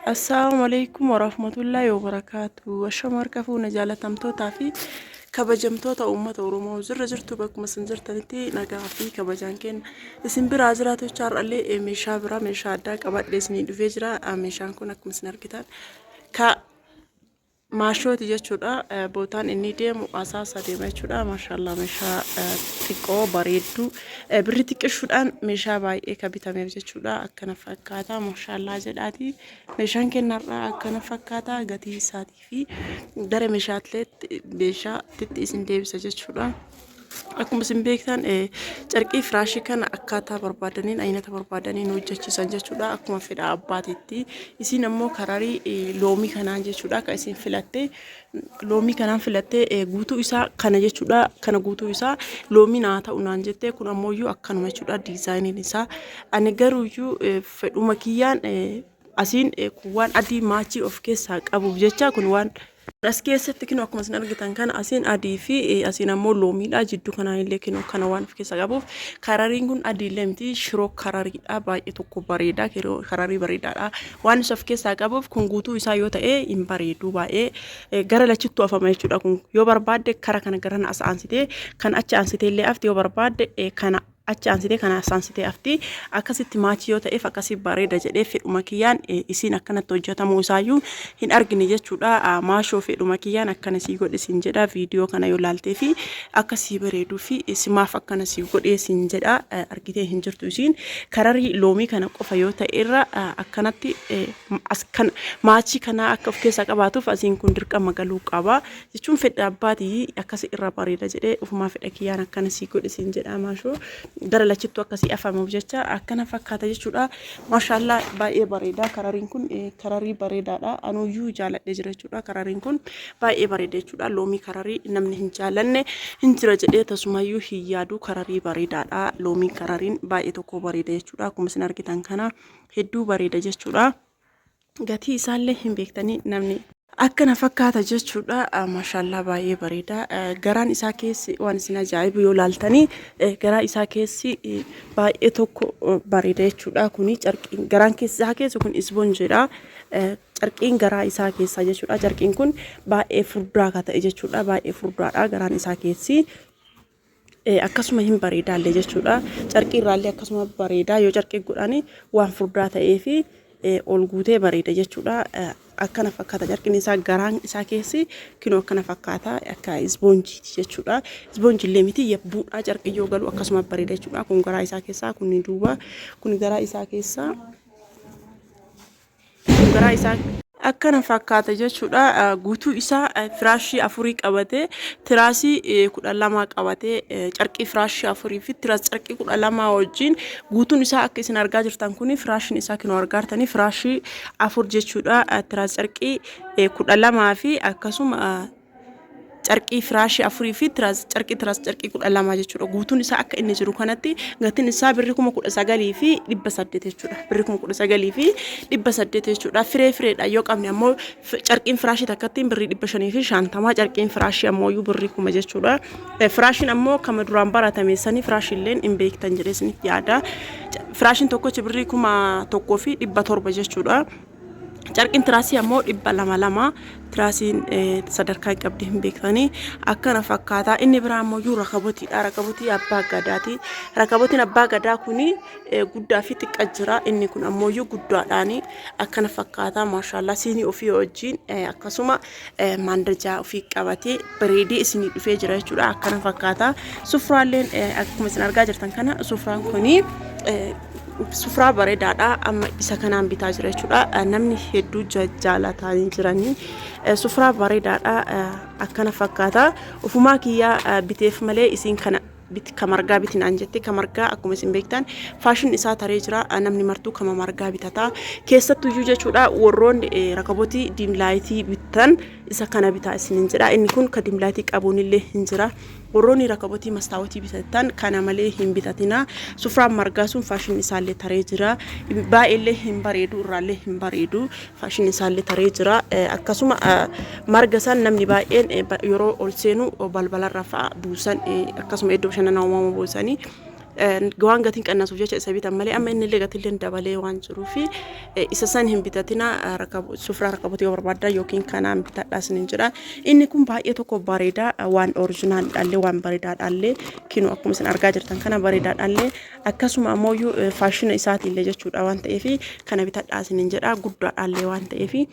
السلام عليكم ورحمة الله وبركاته. الشمار كفو نجالة تمتوتا في كبجمتوتا أمة ورمو زر جرتو بكم سنجرتنتي نجا في كبجان كن اسم برازراتو شار اللي مشا برا مشا داك أبد لسني دفجرا مشان كنا كم سنر كتاب maashooti jechuudha bootaan inni deemu asaasa deema jechuudha maashaallah meeshaa xiqqoo bareedduu birri xiqqeessuudhaan meeshaa baay'ee kan bitameef jechuudha akkana fakkaata maashaallah jedhaati meeshaan kennarraa akkana fakkaata gatii isaatii fi gara meeshaatilee meeshaa xiqqii isin deebisa jechuudha. Akkuma isin beektan carqii firaashii kana akkaataa barbaadaniin aynata barbaadaniin hojjechiisan jechuudha. Akkuma fedha abbaatitti isin ammoo kararii loomii kanaan jechuudha kan isin filatte loomii kanaan filatte guutuu isaa kana jechuudha. Kana guutuu isaa loomii naa ta'u naan jette kun ammoo iyyuu akkanuma jechuudha diizaayiniin isaa. Ani garuu iyyuu fedhuma kiyyaan asiin waan adii maachii of keessaa qabuuf jecha kun waan as keessatti kinoo akkuma isin argitan kana asiin adii fi asiin ammoo loomiidha jidduu kanaan illee kinoo kana waan of keessaa qabuuf karariin kun adiillee miti shiroo karariidha baay'ee tokko bareeda kararii bareedaadha waan isa of keessaa qabuuf kun guutuu isaa yoo ta'e hin bareedu baay'ee gara lachittuu afama jechuudha kun yoo barbaadde kara kana gara as aansitee kan achi aansitee illee afti yoo barbaadde kana achi ansitee kana sansitee afti akkasitti maachii yoo ta'eef akkasii bareeda jedhee fedhuma kiyyaan isiin akkanatti hojjetamuu isaayyuu hin argine jechuudha maashoo fedhuma kiyyaan akkanasii godhe siin jedha viidiyoo kana yoo laaltee fi akkasii bareeduu fi simaaf akkanasii godhee siin jedha argitee hin jirtu isiin kararii loomii kana qofa yoo ta'e irra akkanatti as kan maachii kana akka of keessaa qabaatuuf asiin kun dirqama galuu qaba jechuun fedha abbaatii akkasii irra bareeda jedhee ufumaa fedha kiyyaan akkanasii godhe siin jedha maashoo gara lachittuu akkasii afamuuf jecha akkana fakkaata jechuudha maashaallah baay'ee bareeda karariin kun kararii bareedaadha anuyyuu jaaladhe jira jechuudha karariin kun baay'ee bareeda jechuudha loomii kararii namni hin jaalanne hin jira jedhee tasumayyuu hin yaadu kararii bareedaadha loomii karariin baay'ee tokko bareeda jechuudha akkuma isin argitan kana hedduu bareeda jechuudha gatii isaallee hin beektanii namni akkana fakkaata jechuudha maashaallah baay'ee bareeda garaan isaa keessi waan isin ajaa'ibu yoo laaltanii garaa isaa keessi baay'ee tokko bareeda jechuudha kuni carqiin garaan isaa keessi kun isboonjeedha carqiin garaa isaa keessaa jechuudha carqiin kun baay'ee furdaa ka ta'e jechuudha baay'ee furdaadha garaan isaa keessi akkasuma hin bareedaallee jechuudha carqii irraallee akkasuma bareeda yoo carqii godhani waan furdaa ta'ee fi ol guutee bareeda jechuudha akkana fakkaata carqiin isaa garaan isaa keessi kinoo akkana fakkaata akka isboonjiiti jechuudha isboonjillee miti yabbuudha carqii yoo galu akkasuma bareeda jechuudha kun garaa isaa keessaa kun duuba kun garaa isaa keessaa kun garaa isaa akkana fakkaata jechuudha guutuu isaa firaashii afurii qabate tiraasii 12 qabate carqii firaashii afurii fi tiraas carqii 12 wajjin guutuun isaa akka isin argaa jirtan kuni firaashiin isaa kinoo argaartanii firaashii afur jechuudha tiraas carqii 12 fi akkasuma carqii firaashii afurii fi carqii 12 jechuudha guutuun isaa akka inni jiru kanatti gatiin isaa birri 19,000 fi 800 jechuudha birri 19,000 fi 800 jechuudha fireedha yoo qabne ammoo carqiin firaashii takkattiin birri 500 fi 50 carqiin firaashii ammoo birri 1,000 jechuudha firaashiin ammoo kama duraan baratame sanii firaashiilleen hin beektan jedhee isinitti yaada firaashiin tokkochi birri 1,000 fi 700 jechuudha carqiin tiraasii ammoo 200 tiraasiin sadarkaa qabdi hin beektanii akkana fakkaata inni biraa ammoo rakabotiidha rakabotii abbaa gadaati rakabotiin abbaa gadaa kuni guddaa fi xiqqaa jira inni kun ammoo guddaadhaani akkana fakkaata maashaallah siinii ofii wajjin akkasuma maandajaa ofii qabatee bareedee isinii dhufee jira jechuudha akkana fakkaata sufraalleen akkuma isin argaa jirtan kana sufraan kuni sufraa bareedaadha amma isa kanaan bitaa jira jechuudha namni hedduu jaalatanii jiranii sufraa bareedaadha akkana fakkaata ufumaa kiyyaa biteef malee isiin kana kamargaa bitinaan jette kamargaa akkuma isin beektan faashin isaa taree jira namni martuu kama margaa bitata keessattuu jechuudha warroon rakabotii diimlaayitii bitan isa kana bitaa isin jedha inni kun ka diimlaayitii qabuun illee hin jira warroonni rakabotii mastaawotii bitatan kana malee hin bitatina sufraan margaa sun faashin isaallee taree jira baay'eellee hin bareedu irraallee hin bareedu faashin isaallee taree jira akkasuma marga san namni baay'een yeroo ol seenu balbalarra fa'a buusan akkasuma iddoo bashannanaa uumama buusanii waan gatiin qannasuuf jecha isa bitan malee amma inni illee gatiin dabalee waan jiruufi isa san hin bitatina sufraa rakabotii barbaadan yookiin kanaan bitadhaas ni jira. Inni kun baay'ee tokko bareeda waan original dhalle waan bareeda dhalle kinu akkuma isin argaa jirtan kana bareeda dhalle akkasuma ammoo faashina isaati illee jechuudha waan ta'eefi kana bitadhaas ni jira guddaa dhalle waan ta'eefi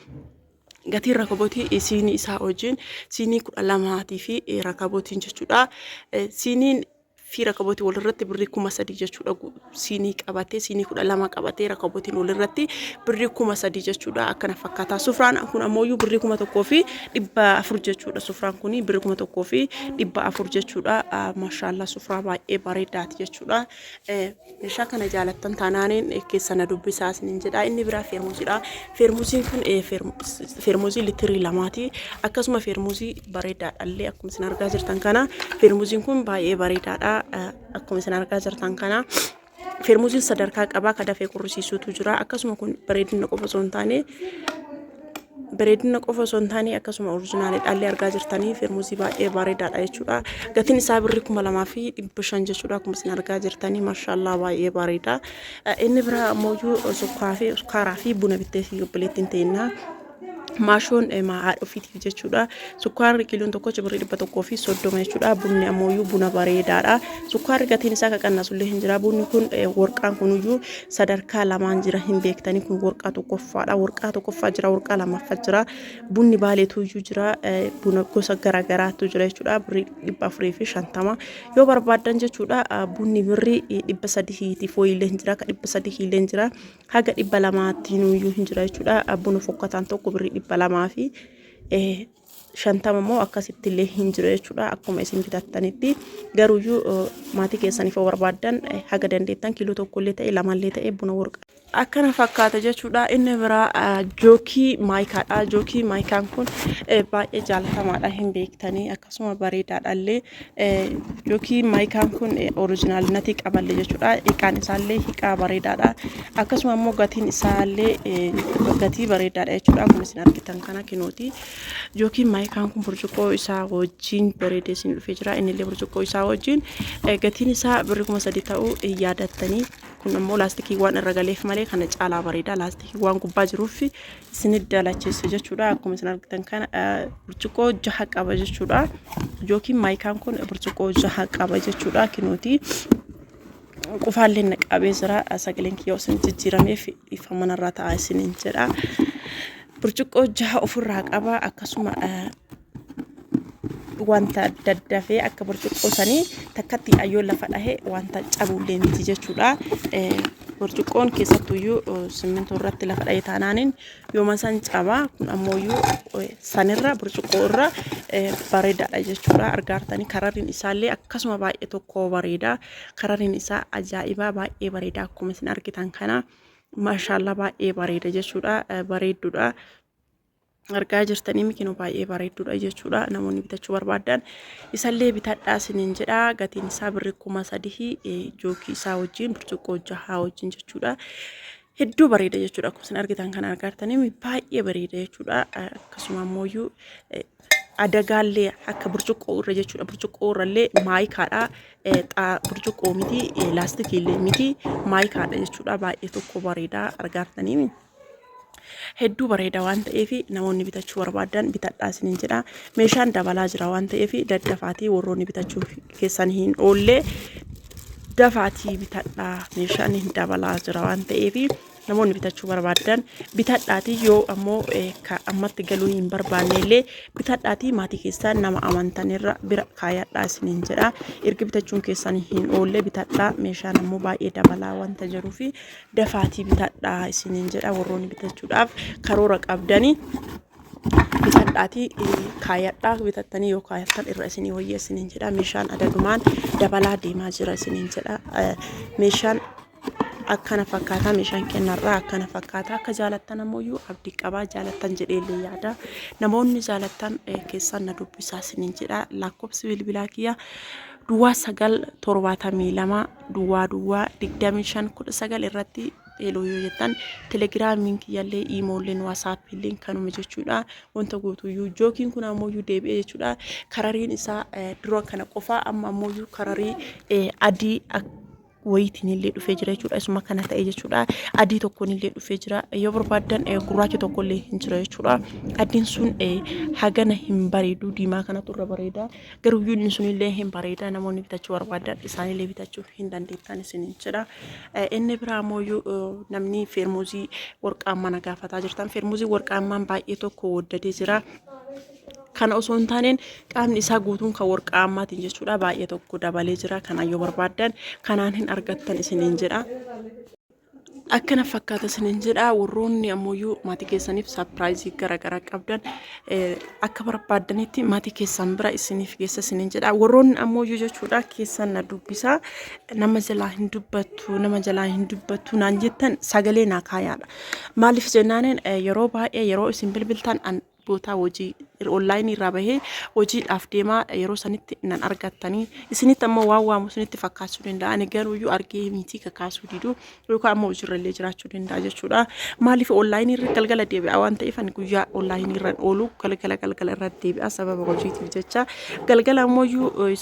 gatiin rakabotii siinii isaa wajjin siinii 12 fi rakabotiin jechuudha. Siiniin fi rakabotii walirratti birrii 3,000 jechuudha. Siinii qabatee siinii 12 qabatee rakabotiin walirratti birrii 3,000 jechuudha. Akkana fakkaata. Sufraan kun ammoo birrii 1,000 fi 400 jechuudha. Sufraan kun birrii 1,000 fi 400 jechuudha. Maashaallah sufraa baay'ee bareedaati jechuudha. Meeshaa kana jaalattan taanaaniin keessana dubbisaa isiniin jedha. Inni biraa feermuusiidha. Feermuusiin kun feermuusii litirii 2ti. Akkasuma feermuusii bareedaadhallee akkuma isin argaa jirtan kana feermuusiin kun baay'ee bareedaadha. Akkuma isin argaa jirtan kana feermuusiin sadarkaa qabaa ka dafee qurrisiisuutu jira. Akkasuma kun bareedina qofa osoo hin taane akkasuma oriijinaalii dhallee argaa jirtanii feermuusii baay'ee bareedaadha jechuudha. Gatiin isaa birrii 2,500 jechuudha. Akkuma isin argaa jirtanii maashaallah baay'ee bareeda. Inni biraa ammoo sukkaaraa fi buna bittee fi obboleettiin ta'inna maashoon haadha ofiitiif jechuudha. Sukkaarri kiiloon tokko birrii 130 jechuudha. Bunni ammoo buna bareedaadha. Sukkaarri gatiin isaa ka qannasullee hin jira. Bunni kun warqaan kunuyyuu sadarkaa lamaan jira hin beektanii kun warqaa tokkoffaadha. Warqaa tokkoffaa jira, warqaa lammaffaa jira. Bunni baaleetuyyuu jira. Buna gosa garagaraatu jira jechuudha. Birrii 450 yoo barbaadan jechuudha. Bunni birrii 300 fooyillee hin jira, ka 300 illee hin jira. Haga 200 hin jira jechuudha. Buna fokkataan tokko birrii 200 fi 50 immoo akkasitti illee hin jiru jechuudha. Akkuma isin bitattanitti garuuyyuu maatii keessaniif barbaadan haga dandeettan kiiloo tokko illee ta'e lama illee ta'e buna warqaa akkana fakkaata jechuudha. Inni biraa jookii maayikaadha. Jookii maayikaan kun baay'ee jaalatamaadha hin beektanii akkasuma bareedaadhallee. Jookii maayikaan kun oriijinaalinatii qaballee jechuudha. Hiikaan isaallee hiikaa bareedaadha. Akkasuma immoo gatiin isaallee gatii bareedaadha jechuudha. Akkuma isin argitan kana kinooti. Jookiin maayikaan kun burcuqqoo isaa wajjin bareedee isin dhufee jira. Inni illee burcuqqoo isaa wajjin gatiin isaa birrii 3,000 ta'uu yaadattanii. Kun ammoo laastikii waan irra galeef malee kana caalaa bareeda. Laastikii waan gubbaa jiruuf isin daalacheessa jechuudha. Akkuma isin argitan kana burcuqqoo 6 qaba jechuudha. Jookiin maayikaan kun burcuqqoo 6 qaba jechuudha. Kinooti qufaallee naqabee jira. Sagaleen kiyyaa isin jijjiirameef ifa manarraa ta'a isiniin jedha. Burcuqqoo 6 ofirraa qaba. Akkasuma wanta daddafee akka burcuqqoo sanii takkatti ayyoo lafa dhahe wanta cabullee miti jechuudha. Burcuqqoon keessattuyyuu simmintoo irratti lafa dhahe taanaanin yooma san cabaa. Kun ammoo sanirra burcuqqoo irra bareedaadha jechuudha. Argaartanii karariin isaallee akkasuma baay'ee tokko bareeda. Karariin isaa ajaa'ibaa baay'ee bareeda. Akkuma isin argitan kana maashaallah baay'ee bareeda jechuudha. Bareedduudha. Argaa jirtanii mikinoo baay'ee bareedduudha jechuudha. Namoonni bitachuu barbaadan isallee bitadhaa isiniin jedha. Gatiin isaa birrii 3,000 jookii isaa wajjin burcuqqoo 6 wajjin jechuudha. Hedduu bareeda jechuudha. Akkuma isin argitan kana argaartanii baay'ee bareeda jechuudha. Akkasuma ammoo adagaallee akka burcuqqoo irra jechuudha. Burcuqqoo irrallee maayikaadha. Burcuqqoo miti laastikiillee miti maayikaadha jechuudha. Baay'ee tokko bareeda argaartanii. Hedduu bareeda waan ta'eef namoonni bitachuu barbaadan bitadhaa isiniin jedha. Meeshaan dabalaa jira waan ta'eef daddafaatii warroonni bitachuu keessan hin oolle dafaatii bitadhaa. Meeshaan hin dabalaa jira waan ta'eef namoonni bitachuu barbaadan bitadhaatii. Yoo ammoo ammatti galuu hin barbaanne illee bitadhaatii maatii keessan nama amantanirra bira kaayadhaa isiniin jedha. Erga bitachuun keessan hin oolle bitadhaa. Meeshaan ammoo baay'ee dabalaa wanta jiruuf dafaatii bitadhaa isiniin jedha. Warroonni bitachuudhaaf karoora qabdanii bitadhaatii kaayadhaa. Bitattanii yoo kaayattan irra isinii wayya isiniin jedha. Meeshaan adagumaan dabalaa deemaa jira isiniin jedha. Meeshaan akkana fakkaata. Meeshaan kennarraa akkana fakkaata. Akka jaalattan ammoo abdii qabaa. Jaalattan jedheellee yaada. Namoonni jaalattan keessan na dubbisaa isiniin jedha. Lakkoofsi bilbilaa kiyya duwwaa 972 duwwaa 2519 irratti eloo yoo jettan telegiraamiin kiyyallee iimoolleen waasaappiilleen kanuma jechuudha. Wanta guutuyyuu jookiin kun ammoo deebi'ee jechuudha. Karariin isaa dura kana qofaa amma ammoo kararii adii wayitiin illee dhufee jira jechuudha. Isuma kana ta'e jechuudha. Adii tokkoon illee dhufee jira. Yoo barbaadan gurraacha tokko illee hin jira jechuudha. Adiin sun hagana hin bareedu diimaa kanatu irra bareeda. Garuu inni sun illee hin bareeda. Namoonni bitachuu barbaadan isaan illee bitachuu hin dandeettan isiniin jedha. Inni biraa ammoo namni feermuuzii warqaammaa gaafataa jirtan. Feermuuzii warqaammaan baay'ee tokko waddadee jira. Kana osoo hin taaneen qaamni isaa guutuun kan warqaammaatiin jechuudha. Baay'ee tokko dabalee jira. Kana yoo barbaadan kanaan hin argattan isiniin jedha. Akkana fakkaata isiniin jedha. Warroonni ammoo maatii keessaniif sarpiraayizii garaagaraa qabdan akka barbaadanitti maatii keessan bira isiniif geessa isiniin jedha. Warroonni ammoo jechuudha keessan na dubbisa nama jalaa hin dubbattu naan jettan sagalee naa kaayaadha. Maaliif jennaaneen yeroo baay'ee yeroo isin bilbiltan boota hojii online irraa bahee hojiidhaaf deemaa yeroo sanitti nan argattanii isinitti ammoo waan waamu isinitti fakkaachuu danda'a. Ani garuu argee miitii kakaasuu diduu yookaan ammoo hojiirrallee jiraachuu danda'a jechuudha. Maaliif online irra galgala deebi'a waan ta'eef ani guyyaa online irra oolu galgala irra deebi'a sababa hojiitiif jecha. Galgala ammoo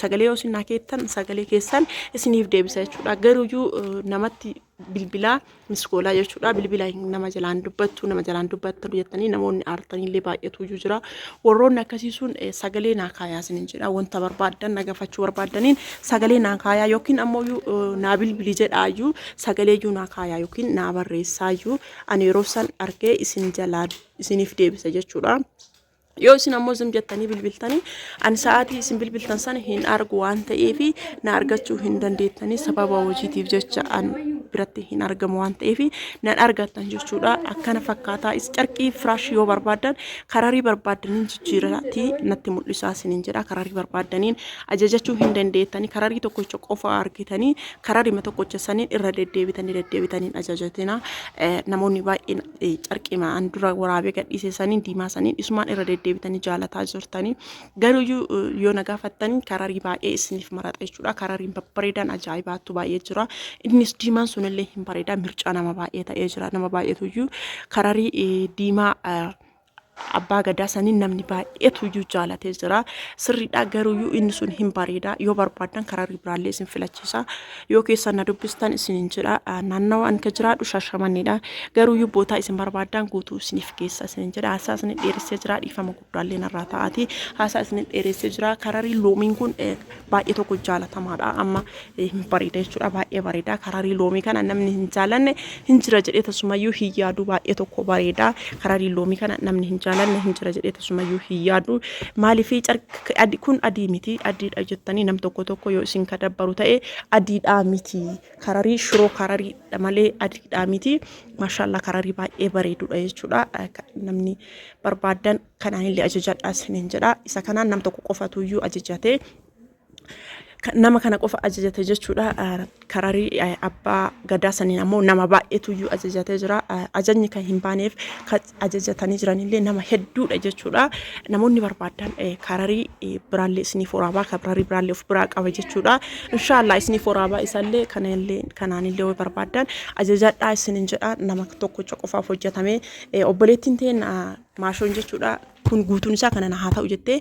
sagalee yoo isin keettan sagalee keessan isiniif deebisa jechuudha. Garuu namatti bilbilaa miskoolaa jechuudha. Bilbilaa nama jalaan dubbattu jettanii namoonni aartanillee baay'eetu jira. Warroonni akkasii sun sagalee naa kaayaa isiniin jedha. Wanta barbaadan nagafachuu barbaadaniin sagalee naa kaayaa yookiin ammoo naa bilbilii jedhaayyuu sagalee naa kaayaa yookiin naa barreessaayyuu ani yeroo san argee isin jalaa isiniif deebisa jechuudha. Yoo isin ammoo zim jettanii bilbiltanii ani sa'aatii isin bilbiltan sana hin argu waan ta'eef na argachuu hin dandeettanii sababa hojiitiif jecha biratti hin argamu waan ta'eef nan argattan jechuudha. Akkana fakkaataa carqii firaash yoo barbaadan kararii barbaadaniin jijjiirratii natti mul'isaa isiniin jedha. Kararii barbaadaniin ajajachuu hin dandeettanii kararii tokkocha qofa argitanii kararii tokkocha saniin irra deddeebitanii ajajatina. Namoonni baay'een carqii maan dura waraabee gadhiisee saniin diimaa saniin isumaan irra deddeebitanii jaalataa jirtanii. Garuu yoo nagaafattanii kararii baay'ee isiniif marata jechuudha. Karariin babbareedaan ajaa'ibaatu baay'ee jira. Innis diimaan sunillee hin bareeda mircaa nama baay'ee ta'ee jira. Nama baay'eetu kararii diimaa abbaa gadaa saniin namni baay'eetu jaalatee jira. Sirriidha garuu inni sun hin bareeda. Yoo barbaadan kararii biraallee isin filachiisa. Yoo keessan na dubbistan isiniin jedha. Naannawa an ka jiraadhu Shaashamannedha. Garuu bootaa isin barbaadan guutuu isiniif geessa isiniin jedha. Haasaa isin dheeressee jira. Dhiifama guddaallee narraa ta'aati. Haasaa isin dheeressee jira. Kararii loomiin kun baay'ee tokko jaalatamaadha. Amma hin bareeda jechuudha. Baay'ee bareeda. Kararii loomii kana namni hin jaalanne hin jira jedhee tasumayyuu hin yaadu. Baay'ee tokko bareeda. Kararii loomii kana namni hin jaalanne hin jira jedhee tasumayyuu hin yaadu. Maaliif kun adii miti adiidha jettanii nam tokko yoo isin kadabbaru ta'e adiidha miti. Kararii shiroo kararii malee adiidha miti. Maashaallah kararii baay'ee bareedudha jechuudha. Namni barbaadan kanaanillee ajajadhaa isiniin jedha. Isa kanaan nam tokko qofatuyyuu ajajate. Nama kana qofa ajajate jechuudha. Kararii abbaa gadaa saniin ammoo nama baay'eetuyyuu ajajatee jira. Ajajni kan hin baaneef kan ajajatanii jiranillee nama hedduudha jechuudha. Namoonni barbaadan kararii biraallee isiniif waraabaa kararii biraallee of biraa qaba jechuudha. Inshaallah isiniif waraabaa isallee kanaanillee barbaadan ajajadhaa isiniin jedha. Nama tokkocha qofaaf hojjetame obboleettiin ta'een maashoon jechuudha. Kun guutuun isaa kana na haa ta'u jettee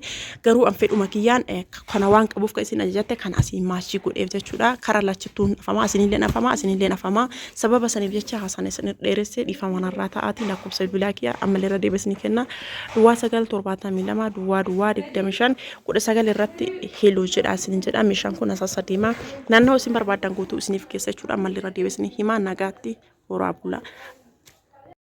garuu an fedhuma kiyyaan kana waan qabuuf kan isin ajajatte kana asiin maashii godheef jechuudha. Karaa lachittuun afamaa isinillee afamaa sababa saniif jecha haasaan isin dheeressee dhiifama narraa ta'aati lakkoofsa bilbilaa kiyya ammallee irra deebisni kenna. Duwwaa 972 duwwaa 25 19 irratti heeloo jedha isin jedha. Meeshaan kun asaasa deema naannoo isin barbaadan guutuu isiniif keessa jechuudha. Ammallee irra deebisni himaa nagaatti horaa bulaa.